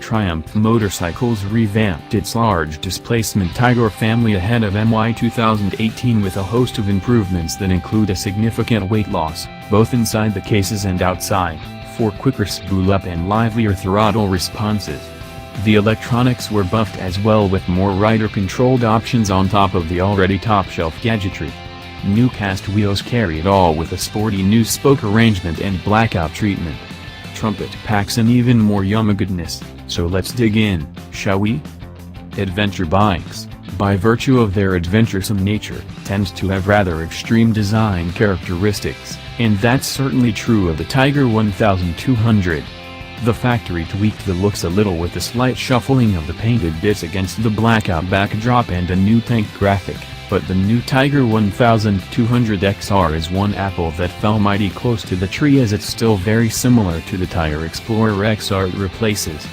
Triumph Motorcycles revamped its large displacement Tiger family ahead of MY 2018 with a host of improvements that include a significant weight loss, both inside the cases and outside, for quicker spool-up and livelier throttle responses. The electronics were buffed as well with more rider-controlled options on top of the already top-shelf gadgetry. New cast wheels carry it all with a sporty new spoke arrangement and blackout treatment. Trumpet packs in even more yumma goodness, so let's dig in, shall we? Adventure bikes, by virtue of their adventuresome nature, tend to have rather extreme design characteristics, and that's certainly true of the Tiger 1200. The factory tweaked the looks a little with a slight shuffling of the painted bits against the blackout backdrop and a new tank graphic, but the new Tiger 1200 XR is one apple that fell mighty close to the tree, as it's still very similar to the Tiger Explorer XR it replaces.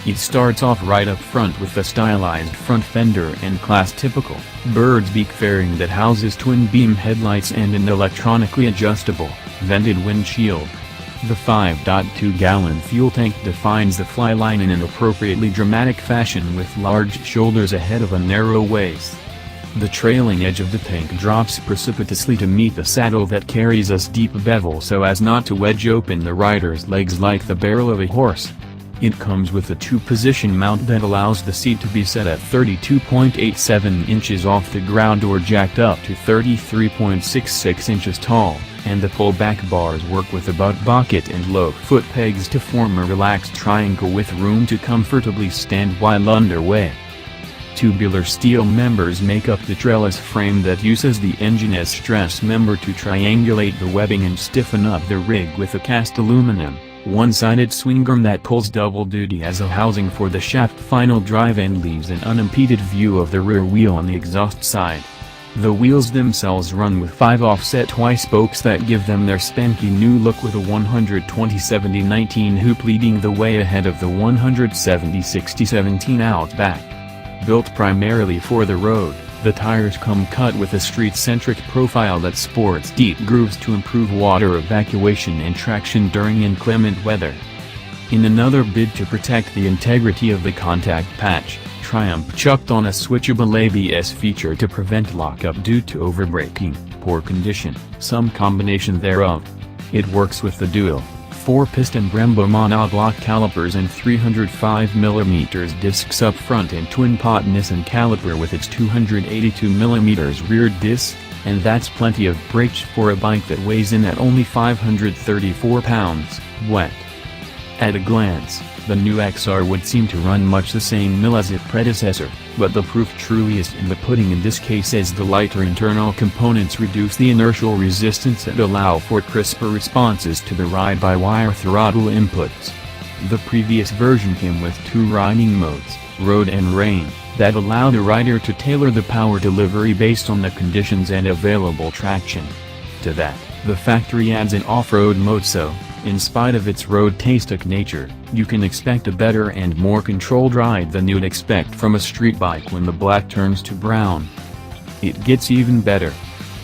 It starts off right up front with the stylized front fender and class-typical bird's beak fairing that houses twin-beam headlights and an electronically adjustable, vented windshield. The 5.2-gallon fuel tank defines the flyline in an appropriately dramatic fashion with large shoulders ahead of a narrow waist. The trailing edge of the tank drops precipitously to meet the saddle that carries a steep bevel so as not to wedge open the rider's legs like the barrel of a horse. It comes with a two-position mount that allows the seat to be set at 32.87 inches off the ground or jacked up to 33.66 inches tall, and the pullback bars work with a butt bucket and low foot pegs to form a relaxed triangle with room to comfortably stand while underway. Tubular steel members make up the trellis frame that uses the engine as stress member to triangulate the webbing and stiffen up the rig with a cast aluminum, one-sided swing arm that pulls double duty as a housing for the shaft final drive and leaves an unimpeded view of the rear wheel on the exhaust side. The wheels themselves run with 5 offset Y-spokes that give them their spanky new look, with a 120/70/19 hoop leading the way ahead of the 170/60/17 out back. Built primarily for the road, the tires come cut with a street-centric profile that sports deep grooves to improve water evacuation and traction during inclement weather. In another bid to protect the integrity of the contact patch, Triumph chucked on a switchable ABS feature to prevent lockup due to overbraking, poor condition, some combination thereof. It works with the dual 4-piston Brembo monoblock calipers and 305mm discs up front and twin-pot Nissan caliper with its 282mm rear disc, and that's plenty of brakes for a bike that weighs in at only 534 pounds, wet. At a glance, the new XR would seem to run much the same mill as its predecessor, but the proof truly is in the pudding in this case, as the lighter internal components reduce the inertial resistance and allow for crisper responses to the ride-by-wire throttle inputs. The previous version came with 2 riding modes, road and rain, that allow the rider to tailor the power delivery based on the conditions and available traction. To that, the factory adds an off-road mode, so, in spite of its road-tastic nature, you can expect a better and more controlled ride than you'd expect from a street bike when the black turns to brown. It gets even better.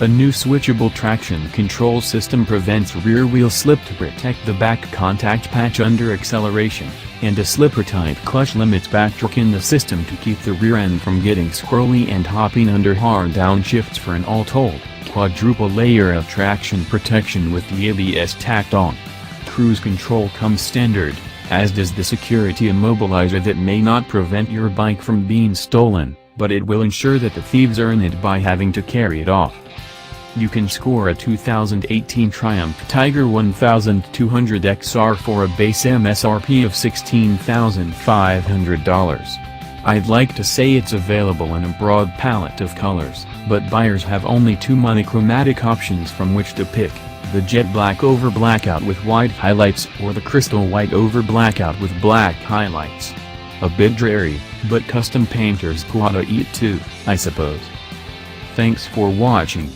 A new switchable traction control system prevents rear wheel slip to protect the back contact patch under acceleration, and a slipper-tight clutch limits backtorque in the system to keep the rear end from getting squirrely and hopping under hard downshifts for an all-told, quadruple layer of traction protection with the ABS tacked on. Cruise control comes standard, as does the security immobilizer that may not prevent your bike from being stolen, but it will ensure that the thieves earn it by having to carry it off. You can score a 2018 Triumph Tiger 1200 XR for a base MSRP of $16,500. I'd like to say it's available in a broad palette of colors, but buyers have only 2 monochromatic options from which to pick: the jet black over blackout with white highlights or the crystal white over blackout with black highlights. A bit dreary, but custom painters gotta eat too, I suppose. Thanks for watching.